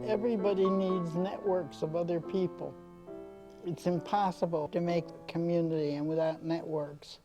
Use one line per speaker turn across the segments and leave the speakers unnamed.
Everybody needs networks of other people. It's impossible to make a community and without networks.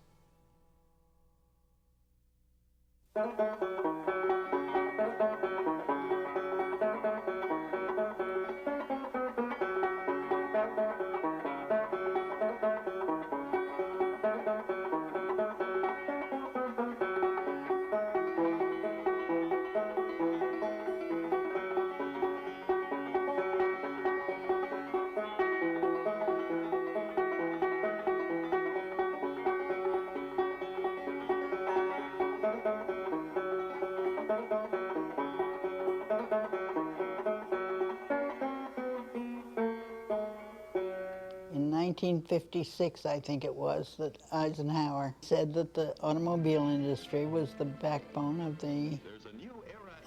In 1956, I think it was, that Eisenhower said that the automobile industry was the backbone of the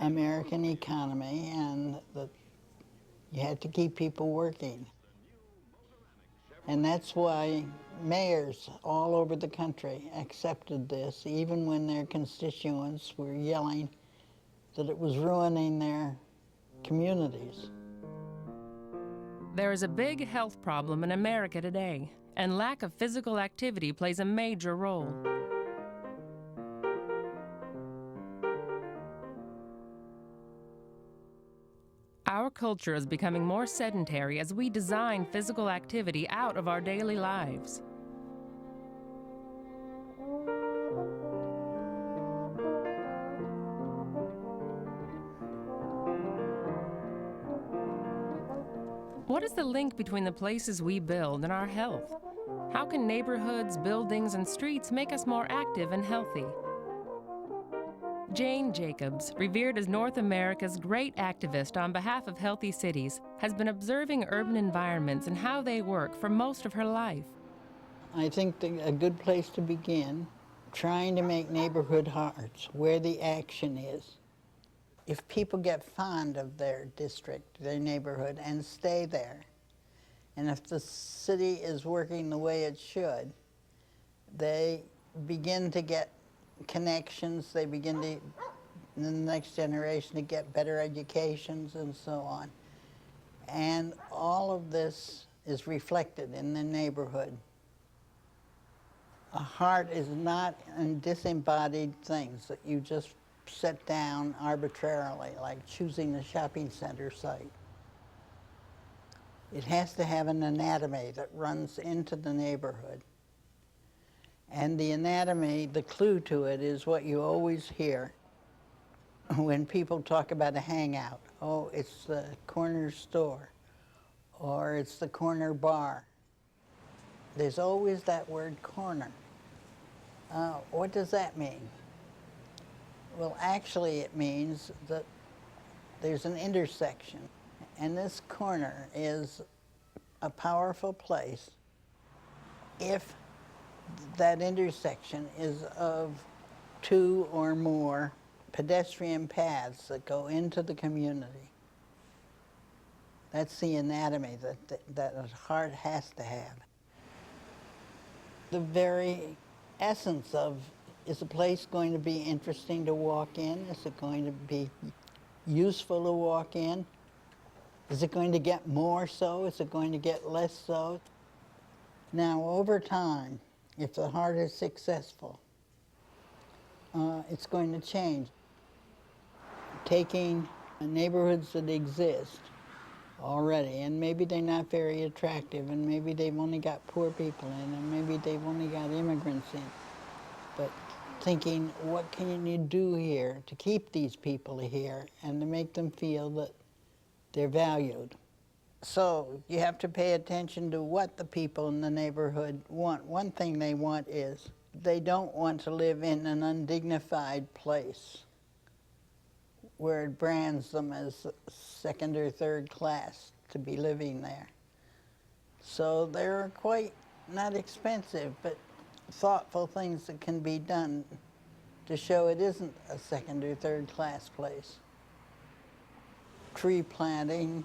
American economy and that you had to keep people working. And that's why mayors all over the country accepted this, even when their constituents were yelling that it was ruining their communities.
There is a big health problem in America today, and lack of physical activity plays a major role. Our culture is becoming more sedentary as we design physical activity out of our daily lives. What is the link between the places we build and our health? How can neighborhoods, buildings, and streets make us more active and healthy? Jane Jacobs, revered as North America's great activist on behalf of healthy cities, has been observing urban environments and how they work for most of her life.
I think a good place to begin, trying to make neighborhood hearts where the action is. If people get fond of their district, their neighborhood, and stay there, and if the city is working the way it should, they begin to get connections, they begin to, in the next generation, to get better educations and so on. And all of this is reflected in the neighborhood. A heart is not in disembodied things that you just set down arbitrarily, like choosing a shopping center site. It has to have an anatomy that runs into the neighborhood. And the anatomy, the clue to it, is what you always hear when people talk about a hangout. Oh, it's the corner store, or it's the corner bar. There's always that word corner. What does that mean? Well, actually it means that there's an intersection, and this corner is a powerful place if that intersection is of two or more pedestrian paths that go into the community. That's the anatomy that a heart has to have. The very essence of, is a place going to be interesting to walk in? Is it going to be useful to walk in? Is it going to get more so? Is it going to get less so? Now, over time, if the heart is successful, it's going to change. Taking neighborhoods that exist already, and maybe they're not very attractive, and maybe they've only got poor people in, and maybe they've only got immigrants in, but thinking, what can you do here to keep these people here and to make them feel that they're valued? So you have to pay attention to what the people in the neighborhood want. One thing they want is they don't want to live in an undignified place where it brands them as second or third class to be living there. So there are quite, not expensive, but thoughtful things that can be done to show it isn't a second or third class place. Tree planting,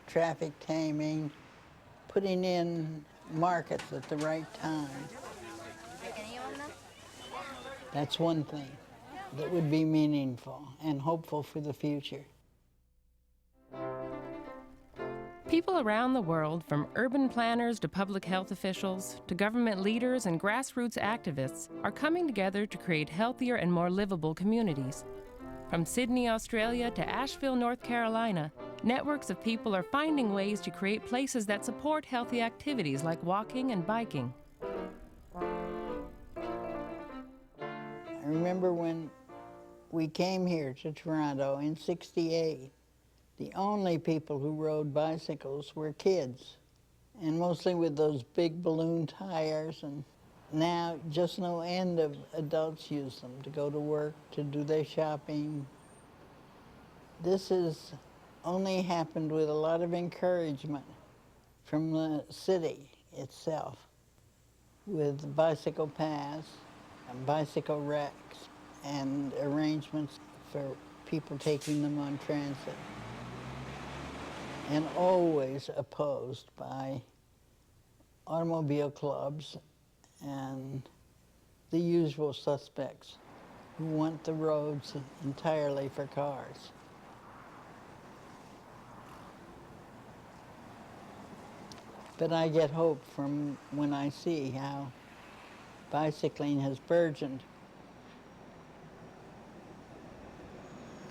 traffic taming, putting in markets at the right time. That's one thing that would be meaningful and hopeful for the future.
People around the world, from urban planners to public health officials to government leaders and grassroots activists, are coming together to create healthier and more livable communities. From Sydney, Australia to Asheville, North Carolina, networks of people are finding ways to create places that support healthy activities like walking and biking.
I remember when we came here to Toronto in '68, the only people who rode bicycles were kids, and mostly with those big balloon tires, and now just no end of adults use them to go to work, to do their shopping. This has only happened with a lot of encouragement from the city itself, with bicycle paths and bicycle racks and arrangements for people taking them on transit, and always opposed by automobile clubs and the usual suspects who want the roads entirely for cars. But I get hope from when I see how bicycling has burgeoned.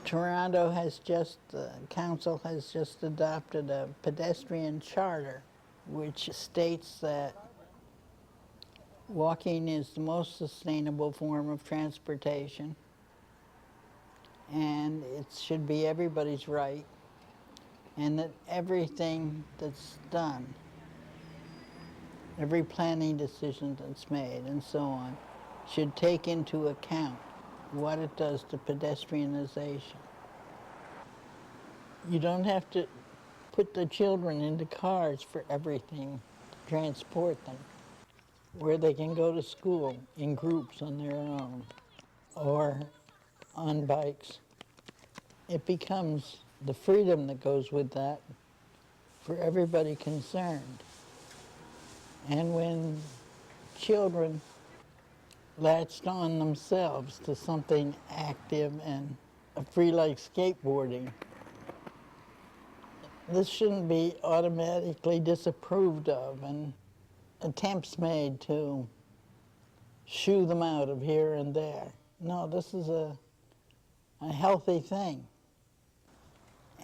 Toronto has just, the council has just adopted a pedestrian charter which states that walking is the most sustainable form of transportation, and it should be everybody's right, and that everything that's done, every planning decision that's made and so on, should take into account what it does to pedestrianization. You don't have to put the children into cars for everything to transport them, where they can go to school in groups on their own or on bikes. It becomes the freedom that goes with that for everybody concerned. And when children latched on themselves to something active and free like skateboarding, this shouldn't be automatically disapproved of and attempts made to shoo them out of here and there. No, this is a healthy thing.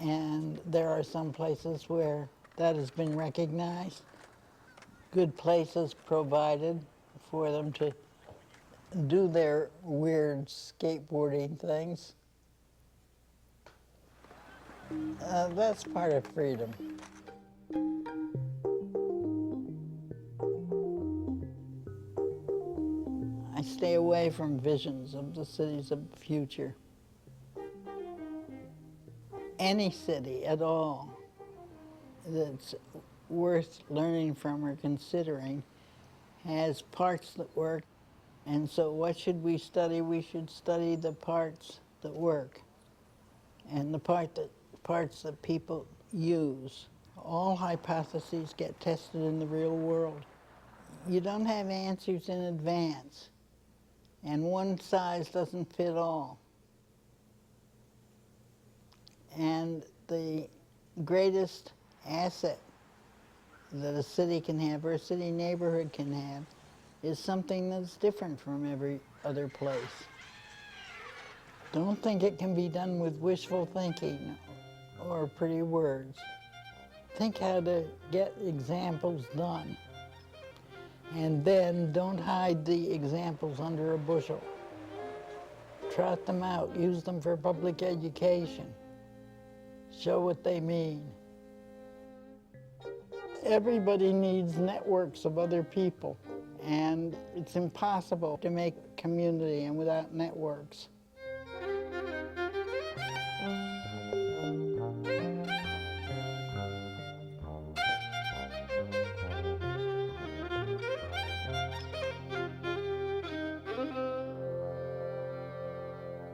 And there are some places where that has been recognized, good places provided for them to do their weird skateboarding things. That's part of freedom. I stay away from visions of the cities of the future. Any city at all that's worth learning from or considering has parts that work. And so what should we study? We should study the parts that work and the parts that people use. All hypotheses get tested in the real world. You don't have answers in advance, and one size doesn't fit all. And the greatest asset that a city can have, or a city neighborhood can have, is something that's different from every other place. Don't think it can be done with wishful thinking or pretty words. Think how to get examples done. And then don't hide the examples under a bushel. Trot them out, use them for public education. Show what they mean. Everybody needs networks of other people, and it's impossible to make community and without networks.